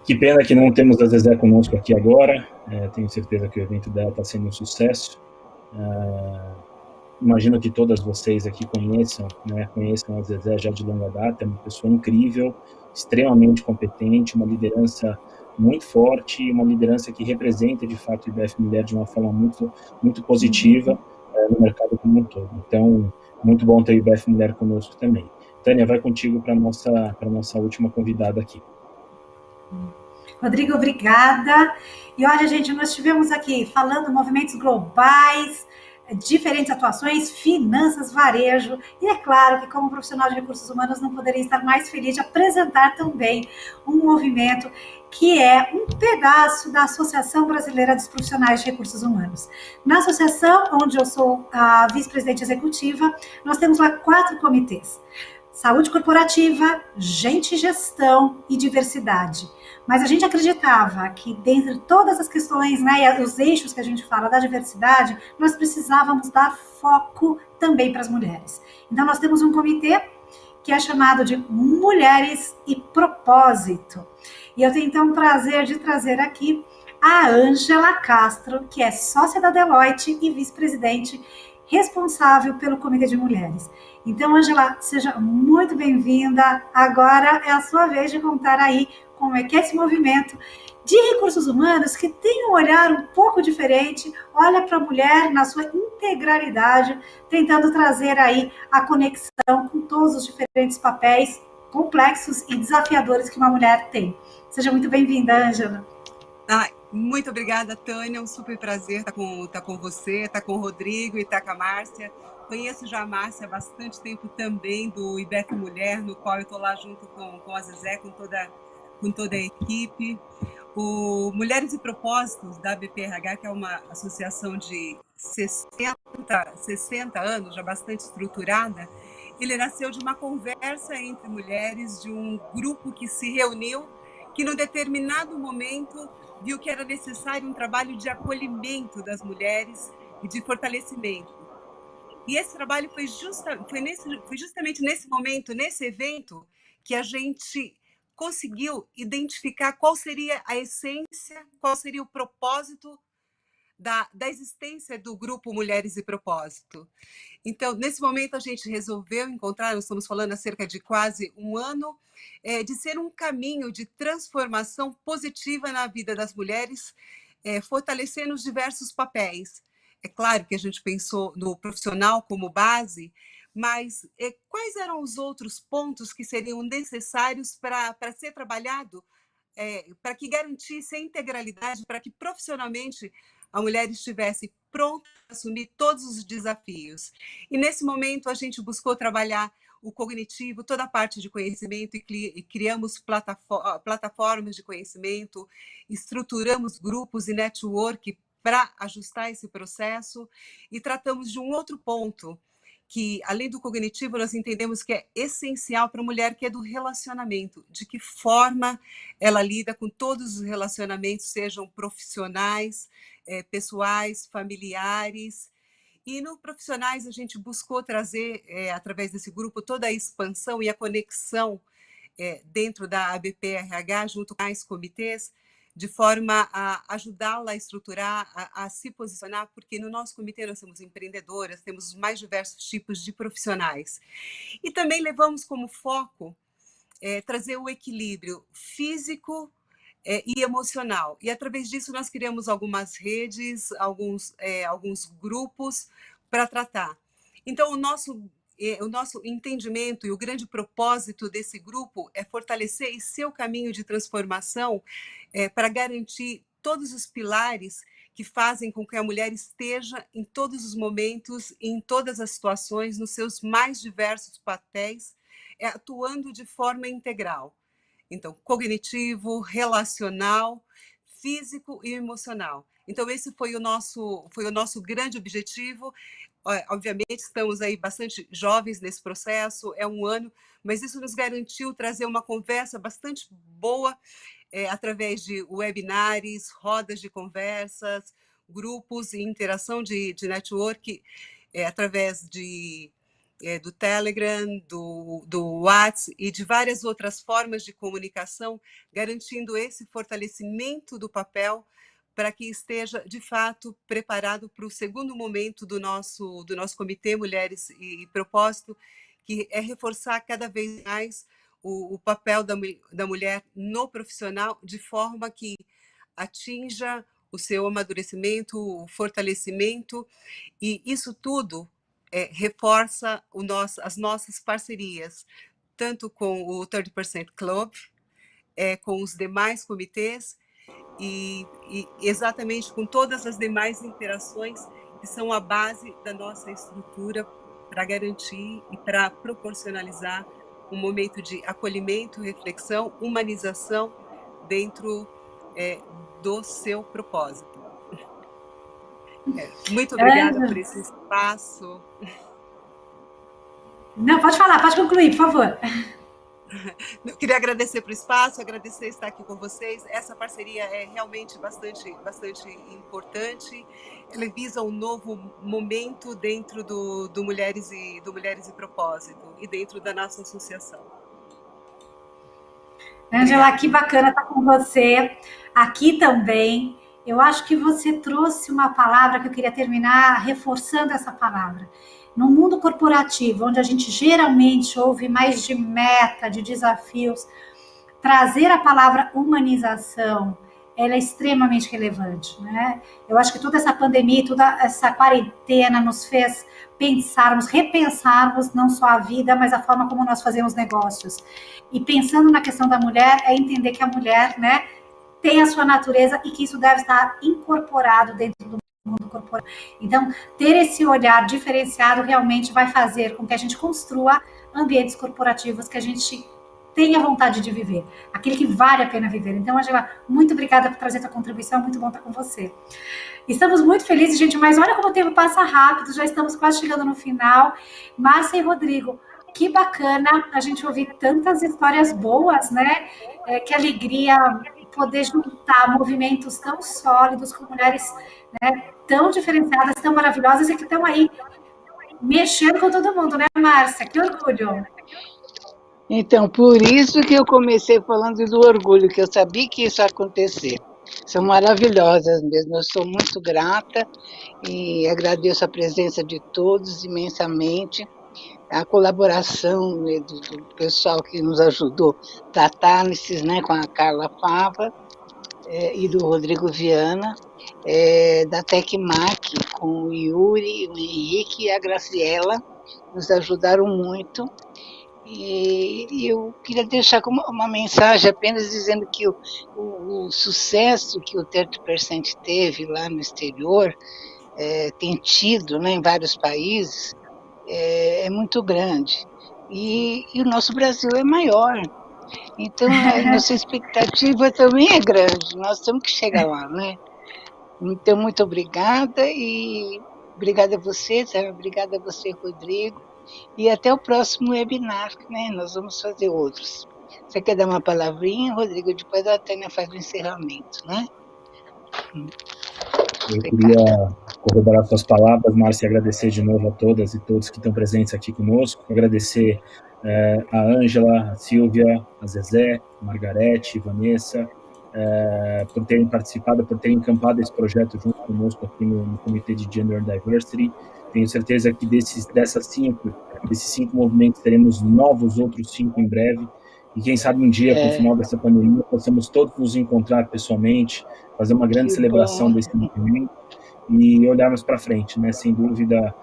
Que pena que não temos a Zezé conosco aqui agora, tenho certeza que o evento dela está sendo um sucesso. Imagino que todas vocês aqui conheçam a Zezé já de longa data, é uma pessoa incrível, extremamente competente, uma liderança muito forte, uma liderança que representa de fato o IBEF Mulher de uma forma muito, muito positiva no mercado como um todo. Então, muito bom ter o IBEF Mulher conosco também. Tânia, vai contigo para a nossa última convidada aqui. Rodrigo, obrigada. E olha, gente, nós estivemos aqui falando movimentos globais, diferentes atuações, finanças, varejo, e é claro que como profissional de recursos humanos não poderia estar mais feliz de apresentar também um movimento que é um pedaço da Associação Brasileira dos Profissionais de Recursos Humanos. Na associação, onde eu sou a vice-presidente executiva, nós temos lá 4 comitês. saúde corporativa, gente, gestão e diversidade. Mas a gente acreditava que, dentre todas as questões, né, e os eixos que a gente fala da diversidade, nós precisávamos dar foco também para as mulheres. Então, nós temos um comitê que é chamado de Mulheres e Propósito. E eu tenho, então, o prazer de trazer aqui a Ângela Castro, que é sócia da Deloitte e vice-presidente responsável pelo Comitê de Mulheres. Então, Ângela, seja muito bem-vinda. Agora é a sua vez de contar aí como é que é esse movimento de recursos humanos que tem um olhar um pouco diferente, olha para a mulher na sua integralidade, tentando trazer aí a conexão com todos os diferentes papéis complexos e desafiadores que uma mulher tem. Seja muito bem-vinda, Ângela. Muito obrigada, Tânia. É um super prazer estar com você, estar com o Rodrigo e estar com a Márcia. Conheço já a Márcia há bastante tempo também, do IBEF Mulher, no qual eu estou lá junto com a Zezé, com toda a equipe. O Mulheres e Propósitos, da ABPRH, que é uma associação de 60 anos, já bastante estruturada, ele nasceu de uma conversa entre mulheres, de um grupo que se reuniu, que num determinado momento viu que era necessário um trabalho de acolhimento das mulheres e de fortalecimento. E esse trabalho foi justamente nesse momento, nesse evento, que a gente conseguiu identificar qual seria a essência, qual seria o propósito da existência do grupo Mulheres e Propósito. Então, nesse momento, a gente resolveu encontrar, nós estamos falando há cerca de quase um ano, de ser um caminho de transformação positiva na vida das mulheres, fortalecendo os diversos papéis. É claro que a gente pensou no profissional como base, mas quais eram os outros pontos que seriam necessários para ser trabalhado, para que garantisse a integralidade, para que profissionalmente a mulher estivesse pronta a assumir todos os desafios. E nesse momento a gente buscou trabalhar o cognitivo, toda a parte de conhecimento, e criamos plataformas de conhecimento, estruturamos grupos e network para ajustar esse processo, e tratamos de um outro ponto, que, além do cognitivo, nós entendemos que é essencial para a mulher, que é do relacionamento, de que forma ela lida com todos os relacionamentos, sejam profissionais, pessoais, familiares. E no profissionais a gente buscou trazer, através desse grupo, toda a expansão e a conexão dentro da ABPRH, junto com mais comitês, de forma a ajudá-la a estruturar, a se posicionar, porque no nosso comitê nós temos empreendedoras, temos os mais diversos tipos de profissionais. E também levamos como foco trazer o equilíbrio físico e emocional. E através disso nós criamos algumas redes, alguns grupos para tratar. Então, o nosso entendimento e o grande propósito desse grupo é fortalecer esse seu caminho de transformação para garantir todos os pilares que fazem com que a mulher esteja em todos os momentos, em todas as situações, nos seus mais diversos papéis, atuando de forma integral. Então, cognitivo, relacional, físico e emocional. Então, esse foi o nosso grande objetivo. Obviamente, estamos aí bastante jovens nesse processo, é um ano, mas isso nos garantiu trazer uma conversa bastante boa, através de webinars, rodas de conversas, grupos e interação de network, através do Telegram, do WhatsApp e de várias outras formas de comunicação, garantindo esse fortalecimento do papel para que esteja, de fato, preparado para o segundo momento do nosso Comitê Mulheres e Propósito, que é reforçar cada vez mais o papel da mulher no profissional, de forma que atinja o seu amadurecimento, o fortalecimento, e isso tudo reforça as nossas parcerias, tanto com o 30% Club, com os demais comitês, e exatamente com todas as demais interações que são a base da nossa estrutura para garantir e para proporcionalizar um momento de acolhimento, reflexão, humanização dentro do seu propósito. Muito obrigada por esse espaço. Não, pode falar, pode concluir, por favor. Eu queria agradecer para o espaço, agradecer estar aqui com vocês. Essa parceria é realmente bastante importante. Ela visa um novo momento dentro do Mulheres e Propósito e dentro da nossa associação. Ângela, que bacana estar com você aqui também. Eu acho que você trouxe uma palavra que eu queria terminar reforçando essa palavra. No mundo corporativo, onde a gente geralmente ouve mais de meta, de desafios, trazer a palavra humanização, ela é extremamente relevante, né? Eu acho que toda essa pandemia, toda essa quarentena nos fez repensarmos não só a vida, mas a forma como nós fazemos negócios. E pensando na questão da mulher, é entender que a mulher, né, tem a sua natureza e que isso deve estar incorporado dentro do mundo corporativo. Então, ter esse olhar diferenciado realmente vai fazer com que a gente construa ambientes corporativos que a gente tenha vontade de viver, aquele que vale a pena viver. Então, Ângela, muito obrigada por trazer a sua contribuição, muito bom estar com você. Estamos muito felizes, gente, mas olha como o tempo passa rápido, já estamos quase chegando no final. Márcia e Rodrigo, que bacana a gente ouvir tantas histórias boas, né? Que alegria poder juntar movimentos tão sólidos com mulheres, né, tão diferenciadas, tão maravilhosas e que estão aí mexendo com todo mundo, né, Márcia? Que orgulho! Então, por isso que eu comecei falando do orgulho, que eu sabia que isso ia acontecer. São maravilhosas mesmo, eu sou muito grata e agradeço a presença de todos imensamente, a colaboração, né, do pessoal que nos ajudou, da Thales, né, com a Carla Fava, e do Rodrigo Viana, da Tecmac, com o Yuri, o Henrique e a Graciela, nos ajudaram muito. E eu queria deixar uma mensagem apenas dizendo que o sucesso que o 30% teve lá no exterior, tem tido, né, em vários países, é muito grande. E o nosso Brasil é maior. Então, a nossa expectativa também é grande. Nós temos que chegar lá, né? Então, muito obrigada. E obrigada a você, Zé, obrigada a você, Rodrigo. E até o próximo webinar, né? Nós vamos fazer outros. Você quer dar uma palavrinha, Rodrigo? Depois a Tânia faz o encerramento, né? Eu queria corroborar suas palavras, Márcia, e agradecer de novo a todas e todos que estão presentes aqui conosco. Agradecer a Ângela, a Silvia, a Zezé, a Margarete, a Vanessa, por terem participado, por terem encampado esse projeto junto conosco aqui no Comitê de Gender Diversity. Tenho certeza que desses 5 movimentos, teremos outros 5 em breve. E quem sabe um dia, com o final dessa pandemia, possamos todos nos encontrar pessoalmente, fazer uma grande celebração desse movimento e olharmos para frente, né? Sem dúvida,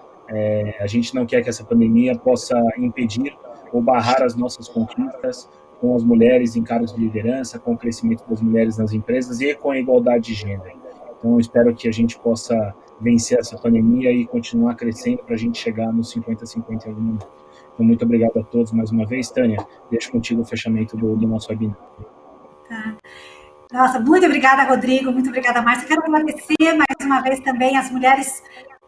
a gente não quer que essa pandemia possa impedir ou barrar as nossas conquistas com as mulheres em cargos de liderança, com o crescimento das mulheres nas empresas e com a igualdade de gênero. Então, eu espero que a gente possa vencer essa pandemia e continuar crescendo para a gente chegar nos 50-50 em algum momento. Então, muito obrigado a todos mais uma vez. Tânia, deixo contigo o fechamento do nosso webinar. Tá. Nossa, muito obrigada, Rodrigo, muito obrigada, Márcia. Quero agradecer mais uma vez também as mulheres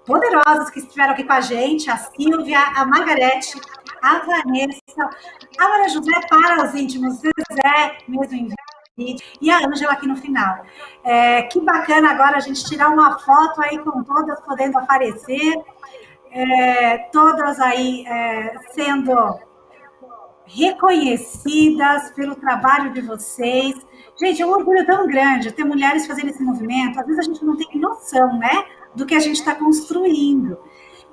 poderosas que estiveram aqui com a gente, a Silvia, a Margarete, a Vanessa, a Maria José para os íntimos, Zezé, mesmo em vídeo, e a Ângela aqui no final. Que bacana agora a gente tirar uma foto aí com todas podendo aparecer, todas aí sendo reconhecidas pelo trabalho de vocês. Gente, é um orgulho tão grande ter mulheres fazendo esse movimento. Às vezes a gente não tem noção, né, do que a gente está construindo.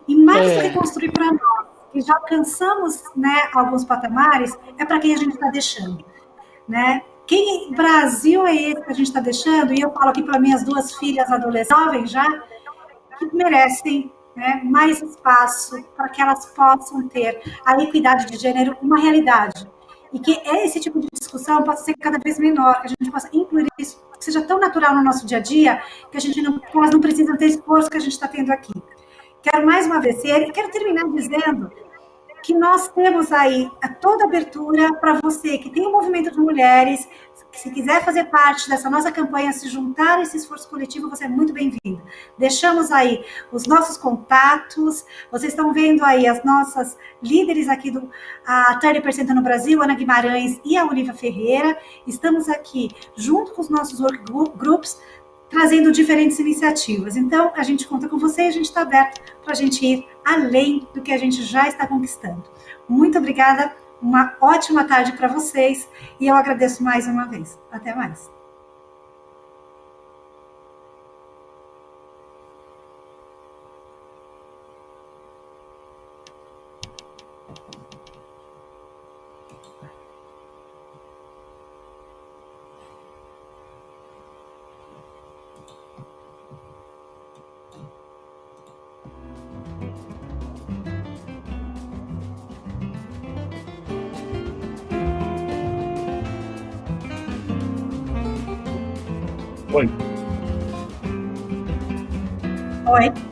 E mais do que construir para nós, que já alcançamos, né, alguns patamares, é para quem a gente está deixando, né? Que Brasil é esse que a gente está deixando? E eu falo aqui para minhas 2 filhas adolescentes, jovens já, que merecem, né, mais espaço para que elas possam ter a equidade de gênero uma realidade. E que esse tipo de discussão possa ser cada vez menor, que a gente possa incluir isso, que seja tão natural no nosso dia a dia, que elas não precisam ter esforço que a gente está tendo aqui. Quero mais uma vez, quero terminar dizendo que nós temos aí toda a abertura para você que tem um movimento de mulheres, que se quiser fazer parte dessa nossa campanha, se juntar a esse esforço coletivo, você é muito bem-vindo. Deixamos aí os nossos contatos, vocês estão vendo aí as nossas líderes aqui a 30% no Brasil, Ana Guimarães e a Olivia Ferreira. Estamos aqui junto com os nossos workgroups, trazendo diferentes iniciativas. Então, a gente conta com você e a gente está aberto para a gente ir além do que a gente já está conquistando. Muito obrigada, uma ótima tarde para vocês e eu agradeço mais uma vez. Até mais. Oi. Oi.